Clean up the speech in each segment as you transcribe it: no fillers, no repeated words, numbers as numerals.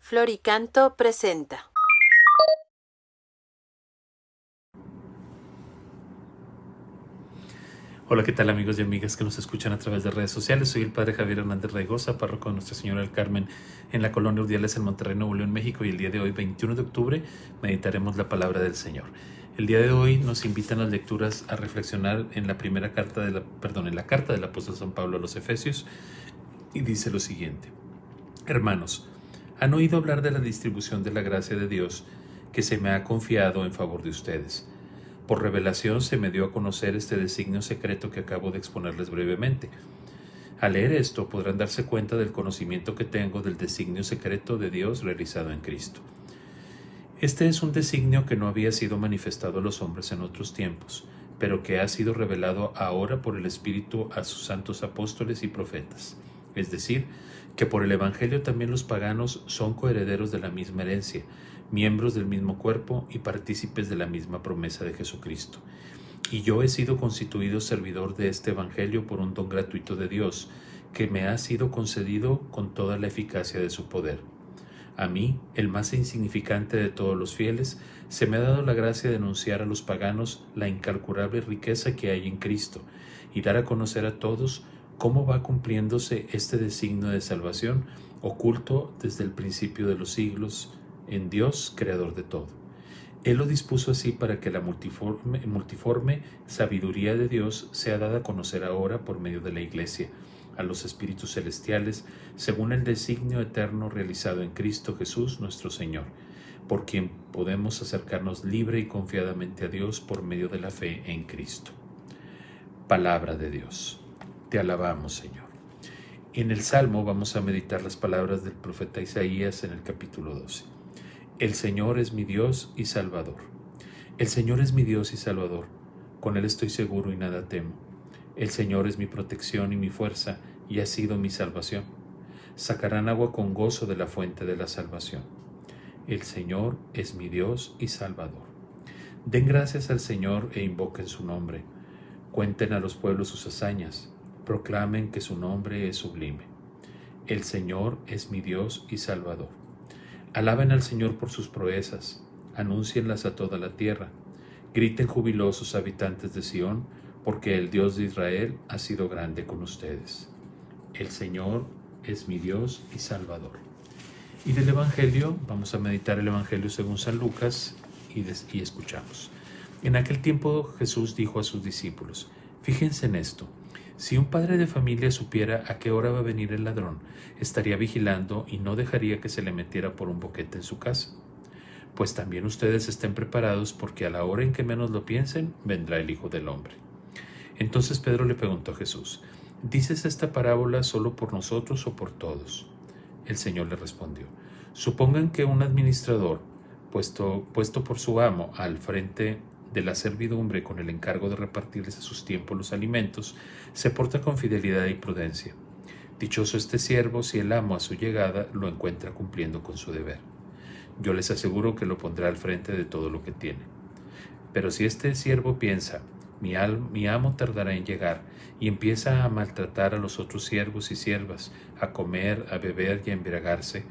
Floricanto presenta. Hola, ¿qué tal amigos y amigas que nos escuchan a través de redes sociales? Soy el Padre Javier Hernández Raigosa, párroco de Nuestra Señora del Carmen en la Colonia Urdiales en Monterrey, Nuevo León, México, y el día de hoy, 21 de octubre, meditaremos la palabra del Señor. El día de hoy nos invitan las lecturas a reflexionar en la en la carta del apóstol San Pablo a los Efesios, y dice lo siguiente: Hermanos, ¿han oído hablar de la distribución de la gracia de Dios que se me ha confiado en favor de ustedes? Por revelación se me dio a conocer este designio secreto que acabo de exponerles brevemente. Al leer esto podrán darse cuenta del conocimiento que tengo del designio secreto de Dios realizado en Cristo. Este es un designio que no había sido manifestado a los hombres en otros tiempos, pero que ha sido revelado ahora por el Espíritu a sus santos apóstoles y profetas. Es decir, que por el Evangelio también los paganos son coherederos de la misma herencia, miembros del mismo cuerpo y partícipes de la misma promesa de Jesucristo. Y yo he sido constituido servidor de este Evangelio por un don gratuito de Dios, que me ha sido concedido con toda la eficacia de su poder. A mí, el más insignificante de todos los fieles, se me ha dado la gracia de anunciar a los paganos la incalculable riqueza que hay en Cristo y dar a conocer a todos cómo va cumpliéndose este designio de salvación oculto desde el principio de los siglos en Dios, creador de todo. Él lo dispuso así para que la multiforme sabiduría de Dios sea dada a conocer ahora por medio de la Iglesia a los espíritus celestiales, según el designio eterno realizado en Cristo Jesús nuestro Señor, por quien podemos acercarnos libre y confiadamente a Dios por medio de la fe en Cristo. Palabra de Dios. Te alabamos, Señor. En el Salmo vamos a meditar las palabras del profeta Isaías en el capítulo 12. El Señor es mi Dios y Salvador. El Señor es mi Dios y Salvador. Con Él estoy seguro y nada temo. El Señor es mi protección y mi fuerza, y ha sido mi salvación. Sacarán agua con gozo de la fuente de la salvación. El Señor es mi Dios y Salvador. Den gracias al Señor e invoquen su nombre. Cuenten a los pueblos sus hazañas. Proclamen que su nombre es sublime. El Señor es mi Dios y Salvador. Alaben al Señor por sus proezas. Anúncienlas a toda la tierra. Griten jubilosos habitantes de Sión, porque el Dios de Israel ha sido grande con ustedes. El Señor es mi Dios y Salvador. Y del Evangelio, vamos a meditar el Evangelio según San Lucas y escuchamos. En aquel tiempo Jesús dijo a sus discípulos: Fíjense en esto, si un padre de familia supiera a qué hora va a venir el ladrón, estaría vigilando y no dejaría que se le metiera por un boquete en su casa. Pues también ustedes estén preparados, porque a la hora en que menos lo piensen, vendrá el Hijo del Hombre. Entonces Pedro le preguntó a Jesús: ¿Dices esta parábola solo por nosotros o por todos? El Señor le respondió: Supongan que un administrador, puesto por su amo al frente de la servidumbre con el encargo de repartirles a sus tiempos los alimentos, se porta con fidelidad y prudencia. Dichoso este siervo si el amo a su llegada lo encuentra cumpliendo con su deber. Yo les aseguro que lo pondrá al frente de todo lo que tiene. Pero si este siervo piensa: mi amo tardará en llegar, y empieza a maltratar a los otros siervos y siervas, a comer, a beber y a embriagarse,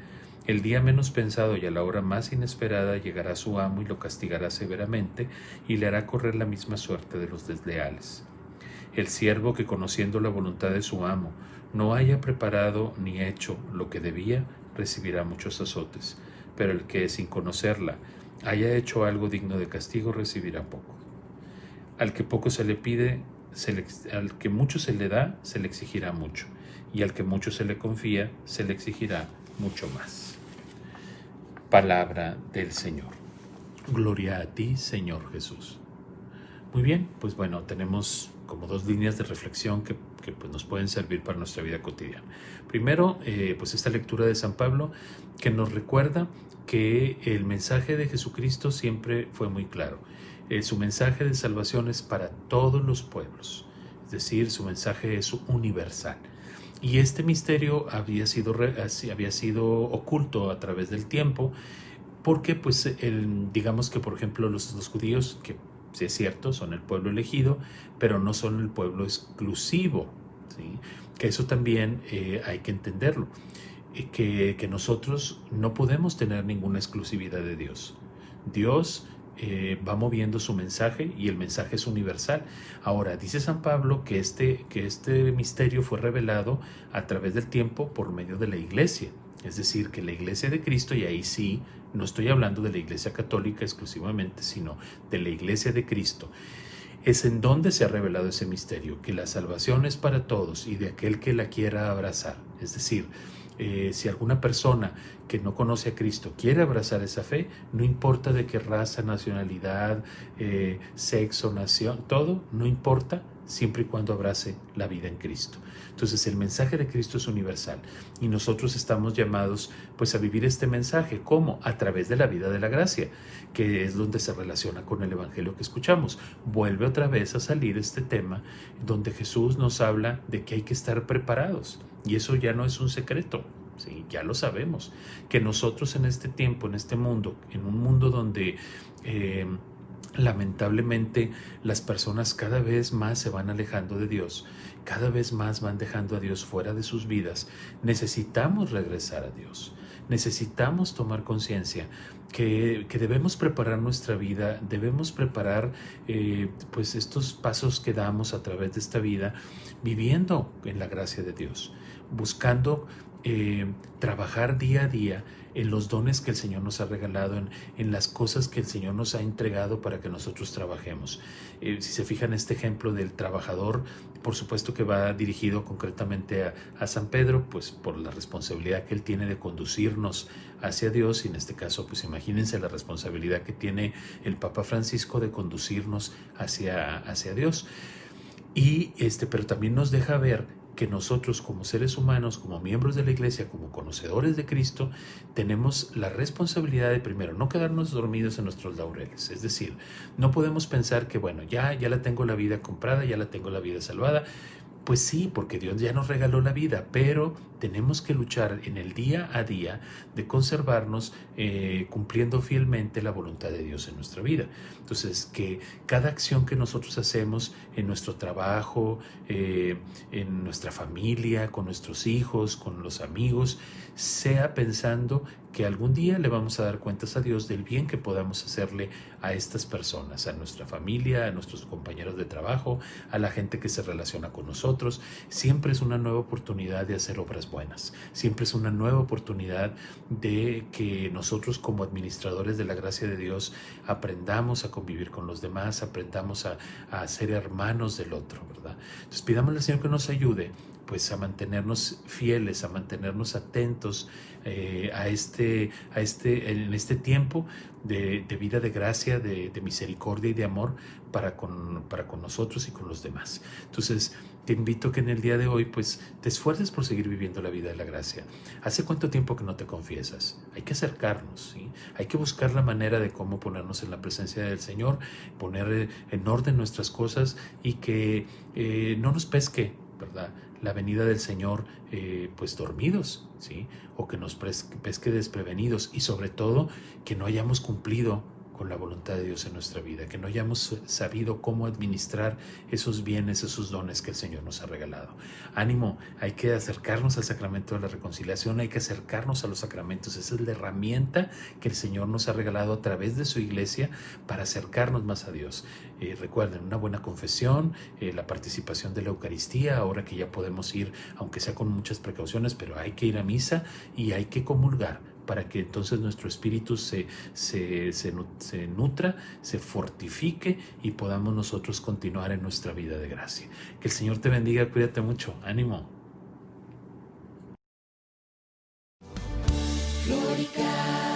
el día menos pensado y a la hora más inesperada llegará su amo y lo castigará severamente y le hará correr la misma suerte de los desleales. El siervo que, conociendo la voluntad de su amo, no haya preparado ni hecho lo que debía, recibirá muchos azotes, pero el que, sin conocerla, haya hecho algo digno de castigo, recibirá poco. Al que poco se le pide, al que mucho se le da, se le exigirá mucho, y al que mucho se le confía, se le exigirá mucho más. Palabra del Señor. Gloria a ti, Señor Jesús. Muy bien, pues bueno, tenemos como dos líneas de reflexión que pues nos pueden servir para nuestra vida cotidiana. Primero, pues esta lectura de San Pablo que nos recuerda que el mensaje de Jesucristo siempre fue muy claro. Su mensaje de salvación es para todos los pueblos, es decir, su mensaje es universal. Y este misterio había sido oculto a través del tiempo, porque pues digamos que por ejemplo los judíos, que sí es cierto, son el pueblo elegido, pero no son el pueblo exclusivo, ¿sí? Que eso también hay que entenderlo. que nosotros no podemos tener ninguna exclusividad de Dios. Dios va moviendo su mensaje y el mensaje es universal. Ahora, dice San Pablo que este misterio fue revelado a través del tiempo por medio de la iglesia. Es decir, que la iglesia de Cristo, y ahí sí, no estoy hablando de la iglesia católica exclusivamente, sino de la iglesia de Cristo, es en donde se ha revelado ese misterio, que la salvación es para todos y de aquel que la quiera abrazar. Es decir, si alguna persona que no conoce a Cristo quiere abrazar esa fe, no importa de qué raza, nacionalidad, sexo, nación, todo, no importa, siempre y cuando abrace la vida en Cristo. Entonces el mensaje de Cristo es universal y nosotros estamos llamados pues a vivir este mensaje. ¿Cómo? A través de la vida de la gracia, que es donde se relaciona con el evangelio que escuchamos. Vuelve otra vez a salir este tema donde Jesús nos habla de que hay que estar preparados y eso ya no es un secreto. Sí, ya lo sabemos, que nosotros en este tiempo, en este mundo, en un mundo donde lamentablemente las personas cada vez más se van alejando de Dios, cada vez más van dejando a Dios fuera de sus vidas, necesitamos regresar a Dios, necesitamos tomar conciencia que debemos preparar nuestra vida, debemos preparar pues estos pasos que damos a través de esta vida, viviendo en la gracia de Dios, buscando trabajar día a día en los dones que el Señor nos ha regalado, en las cosas que el Señor nos ha entregado para que nosotros trabajemos. Si se fijan, este ejemplo del trabajador, por supuesto que va dirigido concretamente a San Pedro, pues por la responsabilidad que él tiene de conducirnos hacia Dios, y en este caso, pues imagínense la responsabilidad que tiene el Papa Francisco de conducirnos hacia Dios. Pero también nos deja ver que nosotros como seres humanos, como miembros de la iglesia, como conocedores de Cristo, tenemos la responsabilidad de primero no quedarnos dormidos en nuestros laureles. Es decir, no podemos pensar que bueno, ya la tengo la vida comprada, ya la tengo la vida salvada. Pues sí, porque Dios ya nos regaló la vida, pero tenemos que luchar en el día a día de conservarnos cumpliendo fielmente la voluntad de Dios en nuestra vida. Entonces, que cada acción que nosotros hacemos en nuestro trabajo, en nuestra familia, con nuestros hijos, con los amigos, sea pensando que algún día le vamos a dar cuentas a Dios del bien que podamos hacerle a estas personas, a nuestra familia, a nuestros compañeros de trabajo, a la gente que se relaciona con nosotros. Siempre es una nueva oportunidad de hacer obras buenas. Siempre es una nueva oportunidad de que nosotros como administradores de la gracia de Dios aprendamos a convivir con los demás, aprendamos a ser hermanos del otro, ¿verdad? Entonces pidámosle al Señor que nos ayude pues a mantenernos fieles, a mantenernos atentos en este tiempo de vida de gracia, de misericordia y de amor para con nosotros y con los demás. Entonces te invito que en el día de hoy pues te esfuerces por seguir viviendo la vida de la gracia. ¿Hace cuánto tiempo que no te confiesas? Hay que acercarnos, ¿sí? Hay que buscar la manera de cómo ponernos en la presencia del Señor, poner en orden nuestras cosas y que no nos pesque, ¿verdad?, la venida del Señor pues dormidos, ¿sí? O que nos pesque desprevenidos y sobre todo que no hayamos cumplido con la voluntad de Dios en nuestra vida, que no hayamos sabido cómo administrar esos bienes, esos dones que el Señor nos ha regalado. Ánimo, hay que acercarnos al sacramento de la reconciliación, hay que acercarnos a los sacramentos. Esa es la herramienta que el Señor nos ha regalado a través de su iglesia para acercarnos más a Dios. Recuerden, una buena confesión, la participación de la Eucaristía, ahora que ya podemos ir, aunque sea con muchas precauciones, pero hay que ir a misa y hay que comulgar, para que entonces nuestro espíritu se nutra, se fortifique y podamos nosotros continuar en nuestra vida de gracia. Que el Señor te bendiga, cuídate mucho, ánimo. Glorica.